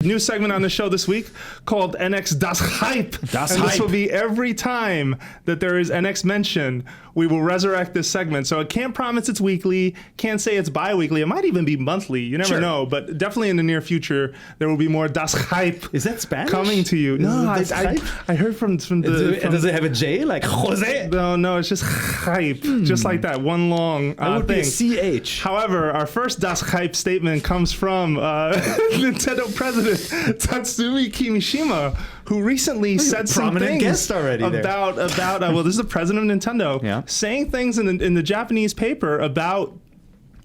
New segment on the show this week called NX Das Hype. This will be every time that there is NX mention, we will resurrect this segment. So I can't promise it's weekly, can't say it's bi-weekly. It might even be monthly. You never know. But definitely in the near future, there will be more Das Hype. Is that Spanish? Coming to you. No, I heard from the... Does it have a J, like Jose? No, it's just hype. Just like that, one long would thing. Be a CH. However, our first Das Hype statement comes from Nintendo president Tatsumi Kimishima, who recently said some things about well, this is the president of Nintendo, saying things in the Japanese paper about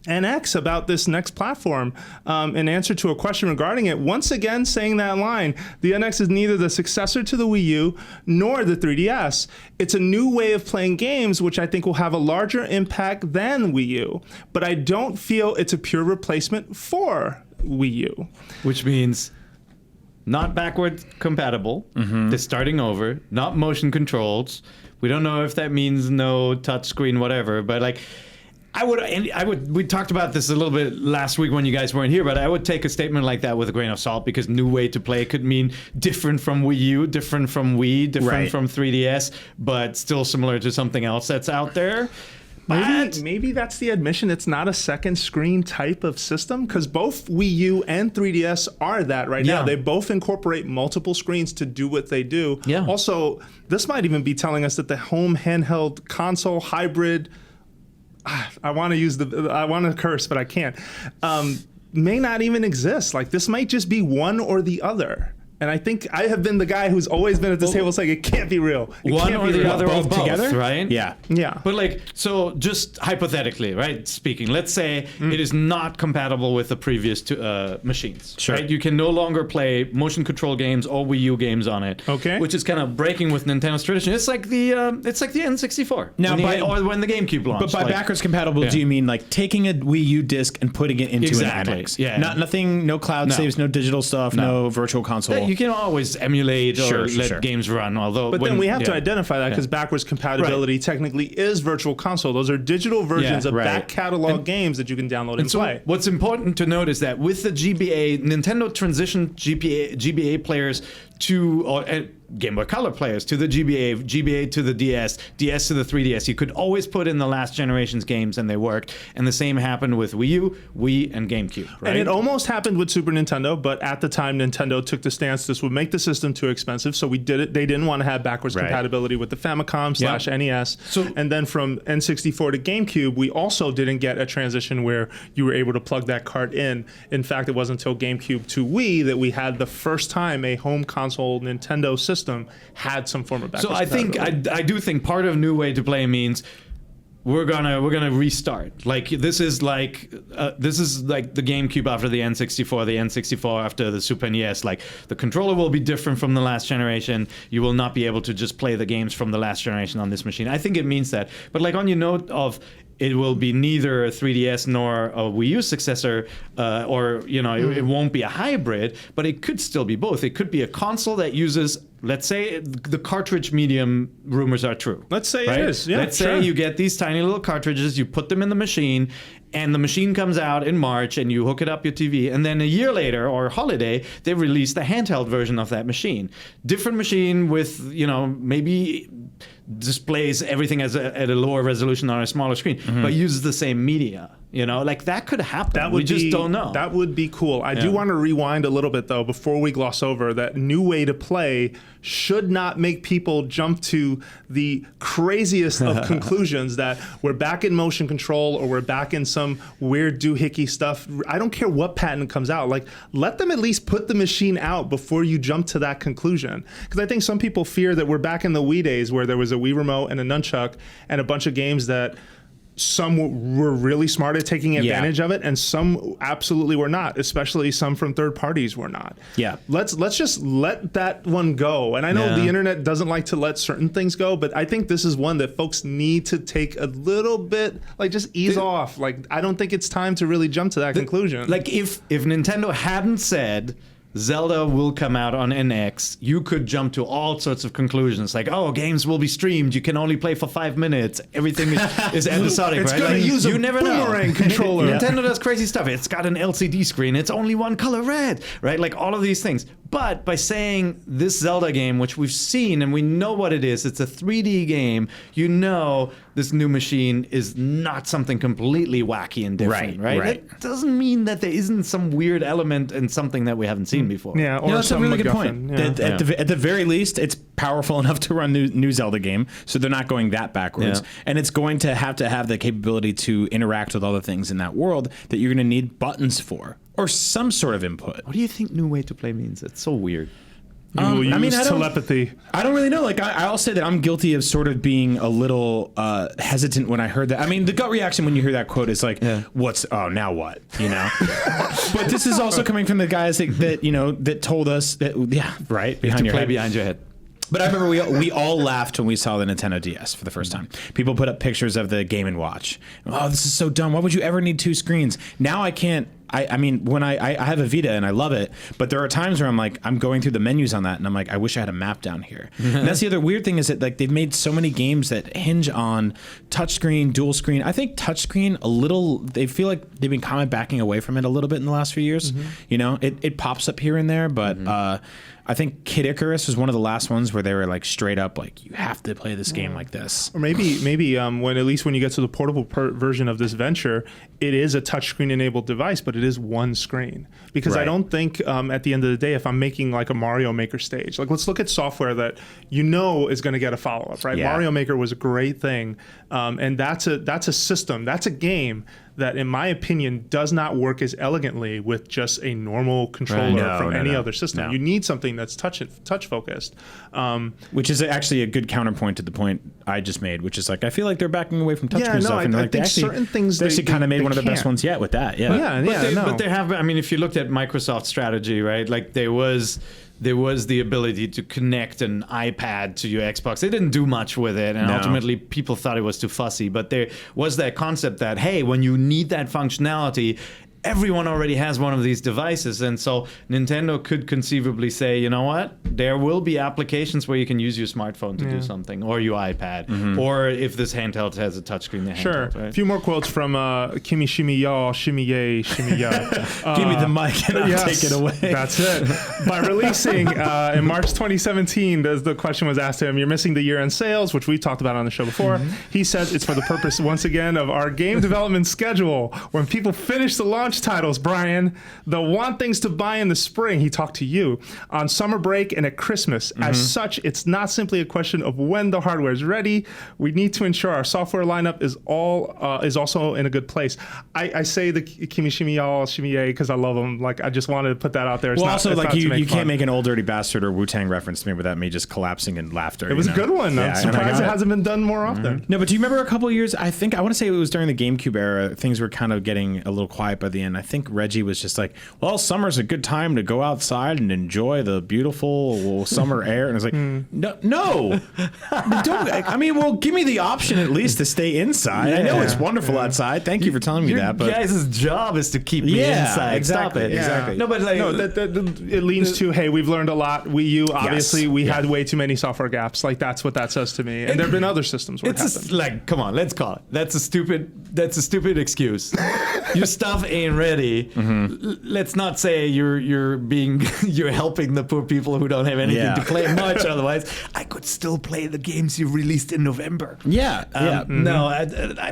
NX, about this next platform, in answer to a question regarding it, once again saying that line, the NX is neither the successor to the Wii U nor the 3DS. It's a new way of playing games, which I think will have a larger impact than Wii U, but I don't feel it's a pure replacement for Wii U. Which means not backward compatible, they're starting over, not motion controls. We don't know if that means no touchscreen, whatever, but like, I would. We talked about this a little bit last week when you guys weren't here, but I would take a statement like that with a grain of salt, because new way to play could mean different from Wii U, different from Wii, different from 3DS, but still similar to something else that's out there. Maybe that's the admission. It's not a second screen type of system, because both Wii U and 3DS are that right now. They both incorporate multiple screens to do what they do. Also, this might even be telling us that the home handheld console hybrid, I want to curse, but I can't, may not even exist. Like, this might just be one or the other. And I think I have been the guy who's always been at this table saying it can't be real. One or the other, or both together, right? Yeah. But like, so just hypothetically, right? Speaking, let's say it is not compatible with the previous two machines. Sure. Right? You can no longer play motion control games or Wii U games on it. Okay. Which is kind of breaking with Nintendo's tradition. It's like the N64. Now, when the GameCube launched. But by backwards compatible, do you mean like taking a Wii U disc and putting it into an NX? Yeah. Nothing. No cloud saves. No digital stuff. No virtual console. You can always emulate or let games run. But then we have to identify that, because backwards compatibility technically is virtual console. Those are digital versions of back catalog games that you can download and play. What's important to note is that with the GBA, Nintendo transitioned GBA players to Game Boy Color players to the GBA to the DS to the 3DS. You could always put in the last generation's games and they worked. And the same happened with Wii U, Wii, and GameCube. Right? And it almost happened with Super Nintendo, but at the time Nintendo took the stance this would make the system too expensive, so we did it. They didn't want to have backwards compatibility with the Famicom / NES. And then from N64 to GameCube, we also didn't get a transition where you were able to plug that cart in. In fact, it wasn't until GameCube to Wii that we had the first time a home console Nintendo system had some form of backwards compatibility. I do think part of new way to play means we're gonna restart. Like, this is like the GameCube after the N64, the N64 after the Super NES. Like, the controller will be different from the last generation. You will not be able to just play the games from the last generation on this machine. I think it means that. But like, on your note of it will be neither a 3DS nor a Wii U successor, it won't be a hybrid, but it could still be both. It could be a console that uses, let's say the cartridge medium rumors are true. Let's say it is. Yeah, let's say you get these tiny little cartridges, you put them in the machine, and the machine comes out in March, and you hook it up your TV, and then a year later, or holiday, they release the handheld version of that machine. Different machine with, maybe displays everything at a lower resolution on a smaller screen, but uses the same media. Like, that could happen. We just don't know. That would be cool. I do want to rewind a little bit, though, before we gloss over that new way to play should not make people jump to the craziest of conclusions that we're back in motion control or we're back in some weird doohickey stuff. I don't care what patent comes out. Like, let them at least put the machine out before you jump to that conclusion. Because I think some people fear that we're back in the Wii days where there was a Wii remote and a nunchuck and a bunch of games that some were really smart at taking advantage of it, and some absolutely were not, especially some from third parties were not. Let's just let that one go. And I know the internet doesn't like to let certain things go, but I think this is one that folks need to take a little bit, like, just ease off. Like, I don't think it's time to really jump to that conclusion. Like, if Nintendo hadn't said, Zelda will come out on NX, you could jump to all sorts of conclusions, like, oh, games will be streamed, you can only play for 5 minutes, everything is episodic, It's right? gonna use a you never boomerang know. controller. Nintendo does crazy stuff. It's got an LCD screen, it's only one color red, right? Like all of these things. But by saying this Zelda game, which we've seen and we know what it is, it's a 3D game, you know this new machine is not something completely wacky and different, right? That doesn't mean that there isn't some weird element and something that we haven't seen before. Yeah, or That's a some really good MacGuffin. point. Yeah. At the very least, it's powerful enough to run new Zelda game, so they're not going that backwards. Yeah. And it's going to have the capability to interact with all the things in that world that you're going to need buttons for, or some sort of input. What do you think new way to play means? It's so weird. You will use I don't- telepathy. I don't really know. Like, I'll say that I'm guilty of sort of being a little hesitant when I heard that. I mean, the gut reaction when you hear that quote is like, now what? You know? But this is also coming from the guys that you know, that told us that, right? You have to play head. behind your head. But I remember we all laughed when we saw the Nintendo DS for the first time. People put up pictures of the Game & Watch. Oh, this is so dumb. Why would you ever need 2 screens? Now I can't. I mean, when I have a Vita and I love it, but there are times where I'm going through the menus on that and I'm like, I wish I had a map down here. And that's the other weird thing, is that like they've made so many games that hinge on touchscreen, dual screen. I think touchscreen they feel like they've been kind of backing away from it a little bit in the last few years. You know, it pops up here and there, but I think Kid Icarus was one of the last ones where they were like straight up like, you have to play this game like this. Or maybe when you get to the portable version of this venture, it is a touchscreen enabled device, but it is one screen. Because I don't think at the end of the day, if I'm making like a Mario Maker stage, like let's look at software that you know is going to get a follow up, right? Yeah. Mario Maker was a great thing, and that's a system, that's a game that, in my opinion, does not work as elegantly with just a normal controller from any other system. No. You need something that's touch focused. Which is actually a good counterpoint to the point I just made, which is like, I feel like they're backing away from touchscreen stuff. And I like, think certain things they actually kind of made one of the best can't. ones yet with that. But they have, I mean, if you looked at Microsoft's strategy, right, like there was the ability to connect an iPad to your Xbox. They didn't do much with it, and ultimately people thought it was too fussy. But there was that concept that, hey, when you need that functionality, everyone already has one of these devices, and so Nintendo could conceivably say, you know what, there will be applications where you can use your smartphone to do something, or your iPad, or if this handheld has a touchscreen, the Sure. handheld, right? A few more quotes from Kimishima y'all, shimmy yay, shimmy ya. Give me the mic and I'll take it away. That's it. By releasing in March 2017, the question was asked to him, you're missing the year-end sales, which we talked about on the show before. He said it's for the purpose, once again, of our game development schedule. When people finish the launch titles, Brian, they'll want things to buy in the spring. He talked to you on summer break and at Christmas. As such, it's not simply a question of when the hardware is ready. We need to ensure our software lineup is also in a good place. I say the Kimishima y'all, shimmy because I love them. Like, I just wanted to put that out there. It's Well, not, also, it's like, not to you make can't fun. make an Old Dirty Bastard or Wu-Tang reference to me without me just collapsing in laughter. It was a good one. Yeah, I'm and I surprised got it hasn't been done more often. No, but do you remember a couple of years? I want to say it was during the GameCube era. Things were kind of getting a little quiet by the end. I think Reggie was just like, well, summer's a good time to go outside and enjoy the beautiful summer air. And I was like, no. Don't. I mean, well, give me the option at least to stay inside. I know it's wonderful outside. Thank you for telling me Your that. But guys' job is to keep me inside. exactly, Stop it. exactly. No, but like, It leans to, hey, we've learned a lot. Wii U, obviously, we had way too many software gaps. Like, that's what that says to me. And there have been other systems where it happened. like, come on, let's call it. That's a stupid excuse. Your stuff ain't ready. Let's not say you're helping the poor people who don't have anything to play much. Otherwise, I could still play the games you released in November. No,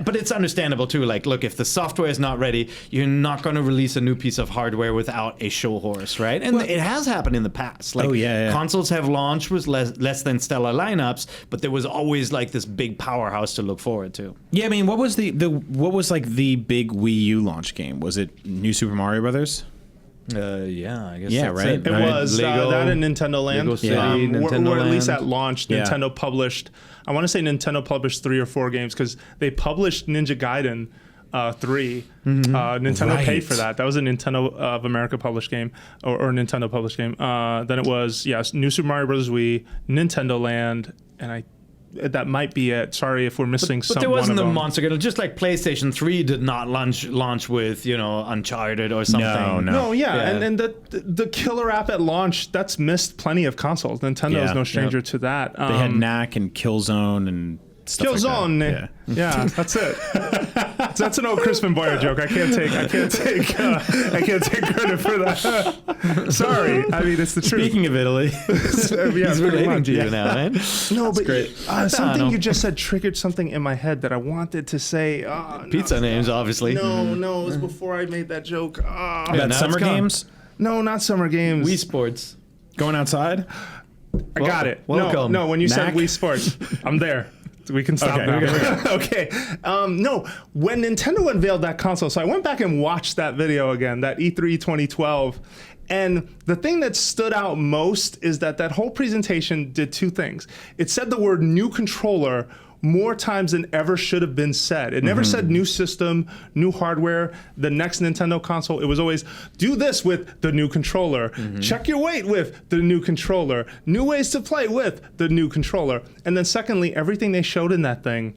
but it's understandable too. Like, look, if the software is not ready, you're not going to release a new piece of hardware without a show horse, right? And it has happened in the past. Like, consoles have launched with less than stellar lineups, but there was always like this big powerhouse to look forward to. Yeah, I mean, what was the the big Wii U launch game? Was it New Super Mario Brothers? Yeah, I guess. Yeah, that's right. It was Lego, that in Nintendo Land. Lego City, Nintendo or at least Land. at launch, Nintendo published, I want to say Nintendo published 3 or 4 games because they published Ninja Gaiden 3. Nintendo paid for that. That was a Nintendo of America published game or Nintendo published game. Then it was, New Super Mario Bros. Wii, Nintendo Land, and that might be it. Sorry if we're missing But some. there wasn't one a of them. monster killer. Just like PlayStation 3 did not launch with, Uncharted or something. No, yeah. Yeah. And the killer app at launch, that's missed plenty of consoles. Nintendo is Yeah. no stranger to that. They had Knack and Killzone and stuff Killzone. like that. Yeah, that's it. That's an old Crispin Boyer joke. I can't take credit for that. Sorry. I mean, it's the truth. Speaking of Italy, He's relating to you now, man. No, but great. something you just said triggered something in my head that I wanted to say. Pizza names, obviously. No, it was before I made that joke. Yeah, about now summer it's gone. games, No, not summer games. Wii Sports. going outside. I got it. Welcome. No, when you said Mac? Wii Sports, I'm there. We can stop Okay, now. Okay. No, when Nintendo unveiled that console, so I went back and watched that video again, that E3 2012. And the thing that stood out most is that whole presentation did two things. It said the word new controller more times than ever should have been said. It never said new system, new hardware, the next Nintendo console. It was always, do this with the new controller. Check your weight with the new controller. New ways to play with the new controller. And then secondly, everything they showed in that thing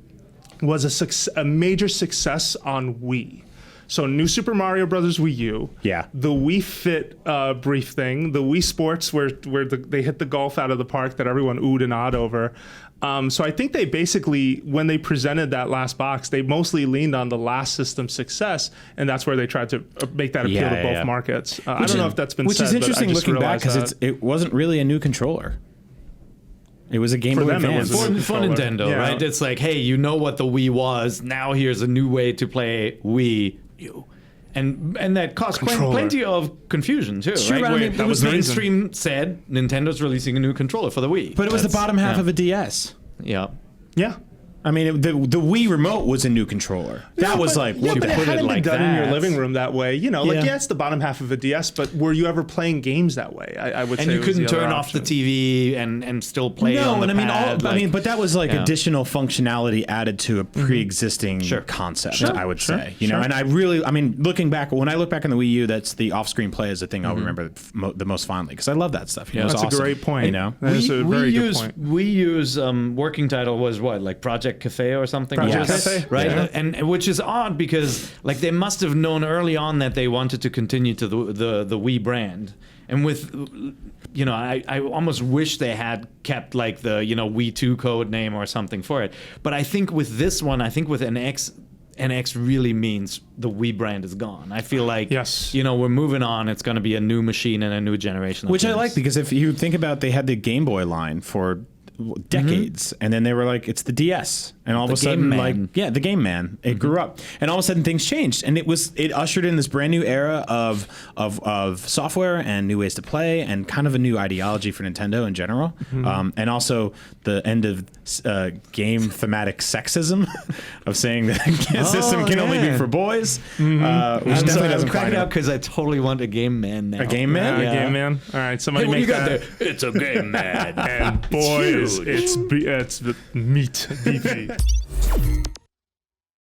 was a major success on Wii. So new Super Mario Brothers Wii U, Yeah. the Wii Fit brief thing, the Wii Sports where they hit the golf out of the park that everyone oohed and awed over. So I think they basically, when they presented that last box, they mostly leaned on the last system success, and that's where they tried to make that appeal to both markets. I don't know if that's been Which said, is interesting but I just looking back realized because it wasn't really a new controller. It was a Game For Boy them, it Advance. was a new For controller. Nintendo, Yeah. right? It's like, hey, you know what the Wii was. Now here's a new way to play Wii U. And that caused plenty of confusion too, Sure, right? I Where mean, that was was the reason. mainstream said Nintendo's releasing a new controller for the Wii. But it was the That's- bottom half yeah. of a DS. Yeah. Yeah. I mean, the Wii remote was a new controller. That was like, Yeah, you but it put it hadn't like been done in your that. living room that way. Like, Yeah. it's the bottom half of a DS, but were you ever playing games that way? I would say And you it was the couldn't other turn off the option. TV and still play on the and I mean, pad. but that was like Yeah. additional functionality added to a pre-existing Sure. concept. Sure, I would sure, say, you know. And I mean, looking back, when I look back on the Wii U, that's the off-screen play is the thing I'll remember the most fondly because I love that stuff. You know, That's it's a awesome, great point. You know, That is a very good point. We use working title was what, like Project Cafe or something? Project Yes. Cafe? Right, Yeah. and which is odd because like they must have known early on that they wanted to continue to the Wii brand, and with I almost wish they had kept like the Wii 2 code name or something for it. But I think with this one, I think with NX really means the Wii brand is gone. I feel like Yes. we're moving on. It's going to be a new machine and a new generation. Of which I games. like because if you think about, they had the Game Boy line for decades, and then they were like, it's the DS, and all of a sudden, Game like, Man. yeah, the Game Man, it grew up, and all of a sudden things changed, and it ushered in this brand new era of software and new ways to play, and kind of a new ideology for Nintendo in general, and also the end of game thematic sexism of saying that the system can only be yeah. for boys, which I'm definitely sorry, I'm doesn't cracking apply up because I totally want a Game Man now. a Game Man. Yeah, Game Man. All right, somebody Hey, what do make you got that. there? It's a Game Man. And boys, huge. it's meat beefy.